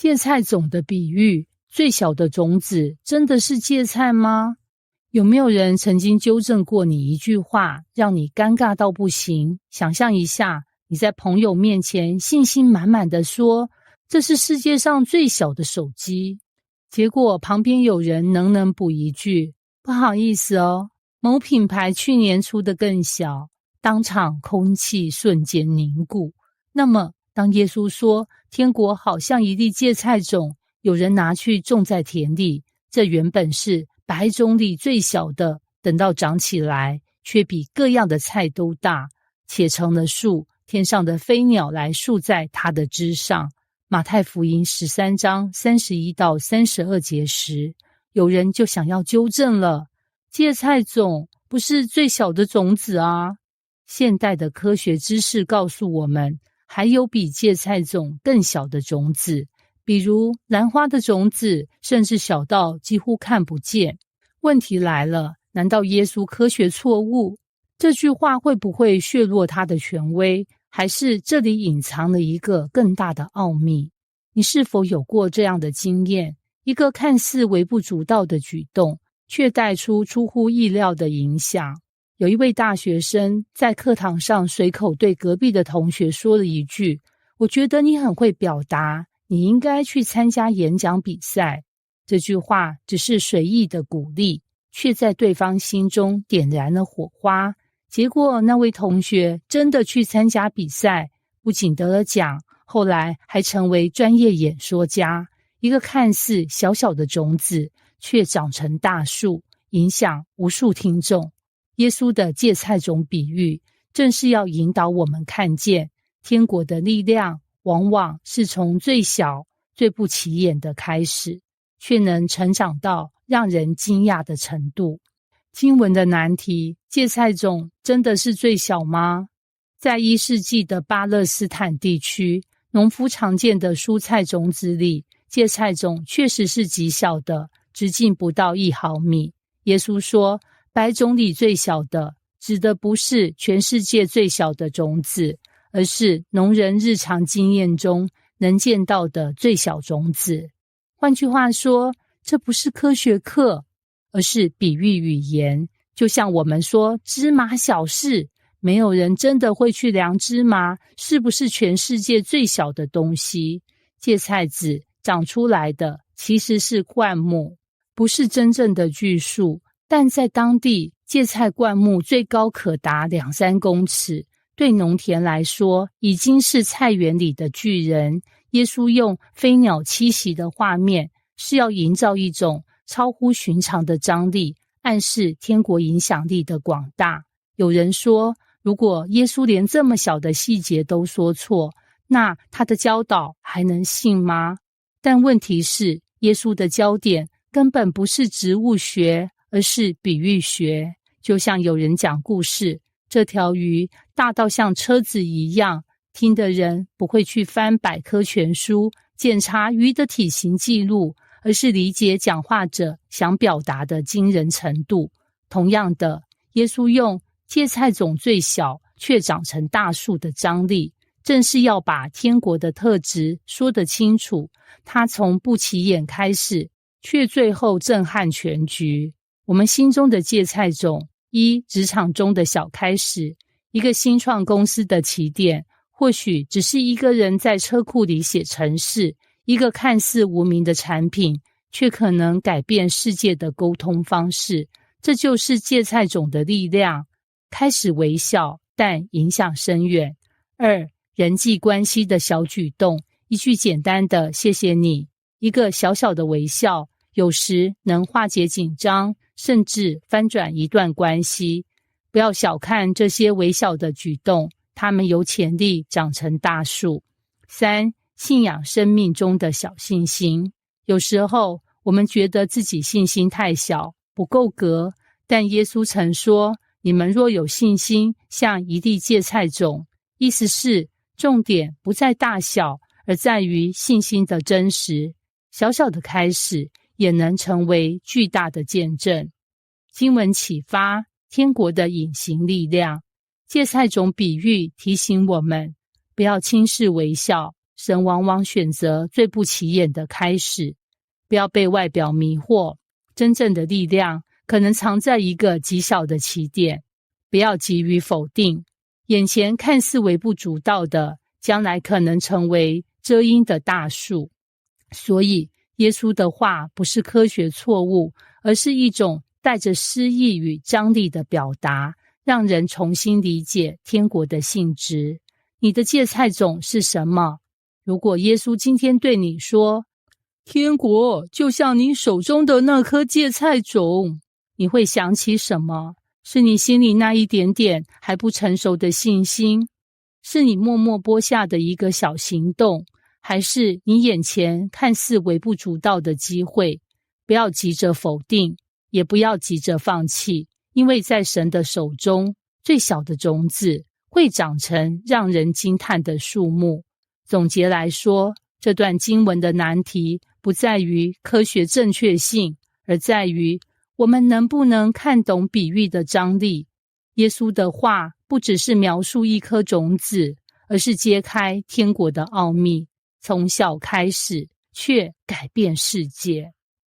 芥菜种的比喻，最小的种子真的是芥菜吗？有没有人曾经纠正过你一句话，让你尴尬到不行？想象一下，你在朋友面前信心满满的说，这是世界上最小的手机，结果旁边有人能补一句，不好意思哦，某品牌去年出的更小，当场空气瞬间凝固。那么当耶稣说天国好像一粒芥菜种，有人拿去种在田里，这原本是百种里最小的，等到长起来却比各样的菜都大，且成了树，天上的飞鸟来宿在它的枝上。马太福音13章31到32节时，有人就想要纠正了，芥菜种不是最小的种子啊。现代的科学知识告诉我们，还有比芥菜种更小的种子，比如兰花的种子，甚至小到几乎看不见。问题来了，难道耶稣科学错误？这句话会不会削弱他的权威？还是这里隐藏了一个更大的奥秘？你是否有过这样的经验？一个看似微不足道的举动，却带出出乎意料的影响。有一位大学生在课堂上随口对隔壁的同学说了一句，我觉得你很会表达，你应该去参加演讲比赛。这句话只是随意的鼓励，却在对方心中点燃了火花。结果那位同学真的去参加比赛，不仅得了奖，后来还成为专业演说家。一个看似小小的种子，却长成大树，影响无数听众。耶稣的芥菜种比喻，正是要引导我们看见，天国的力量往往是从最小、最不起眼的开始，却能成长到让人惊讶的程度。经文的难题，芥菜种真的是最小吗？在1世纪的巴勒斯坦地区，农夫常见的蔬菜种子里，芥菜种确实是极小的，直径不到1毫米。耶稣说，百种里最小的，指的不是全世界最小的种子，而是农人日常经验中能见到的最小种子。换句话说，这不是科学课，而是比喻语言。就像我们说芝麻小事，没有人真的会去量芝麻是不是全世界最小的东西。芥菜籽长出来的其实是灌木，不是真正的巨树，但在当地，芥菜灌木最高可达2-3公尺，对农田来说已经是菜园里的巨人。耶稣用飞鸟栖息的画面，是要营造一种超乎寻常的张力，暗示天国影响力的广大。有人说，如果耶稣连这么小的细节都说错，那他的教导还能信吗？但问题是，耶稣的焦点根本不是植物学，而是比喻学。就像有人讲故事，这条鱼大到像车子一样，听的人不会去翻百科全书检查鱼的体型记录，而是理解讲话者想表达的惊人程度。同样的，耶稣用芥菜种最小却长成大树的张力，正是要把天国的特质说得清楚。他从不起眼开始，却最后震撼全局。我们心中的芥菜种，职场中的小开始，一个新创公司的起点，或许只是一个人在车库里写程式，一个看似无名的产品，却可能改变世界的沟通方式。这就是芥菜种的力量，开始微小，但影响深远。2、人际关系的小举动，一句简单的谢谢你，一个小小的微笑，有时能化解紧张，甚至翻转一段关系。不要小看这些微小的举动，它们有潜力长成大树。3、信仰生命中的小信心。有时候我们觉得自己信心太小，不够格，但耶稣曾说，你们若有信心，像一粒芥菜种。意思是，重点不在大小，而在于信心的真实。小小的开始，也能成为巨大的见证。经文启发，天国的隐形力量。芥菜种比喻提醒我们，不要轻视微笑，神往往选择最不起眼的开始。不要被外表迷惑，真正的力量可能藏在一个极小的起点。不要急于否定，眼前看似微不足道的，将来可能成为遮阴的大树。所以耶稣的话不是科学错误，而是一种带着诗意与张力的表达，让人重新理解天国的性质。你的芥菜种是什么？如果耶稣今天对你说，天国就像你手中的那颗芥菜种，你会想起什么？是你心里那一点点还不成熟的信心？是你默默播下的一个小行动？还是你眼前看似微不足道的机会？不要急着否定，也不要急着放弃，因为在神的手中，最小的种子会长成让人惊叹的树木。总结来说，这段经文的难题不在于科学正确性，而在于我们能不能看懂比喻的张力。耶稣的话不只是描述一颗种子，而是揭开天国的奥秘，从小开始，却改变世界。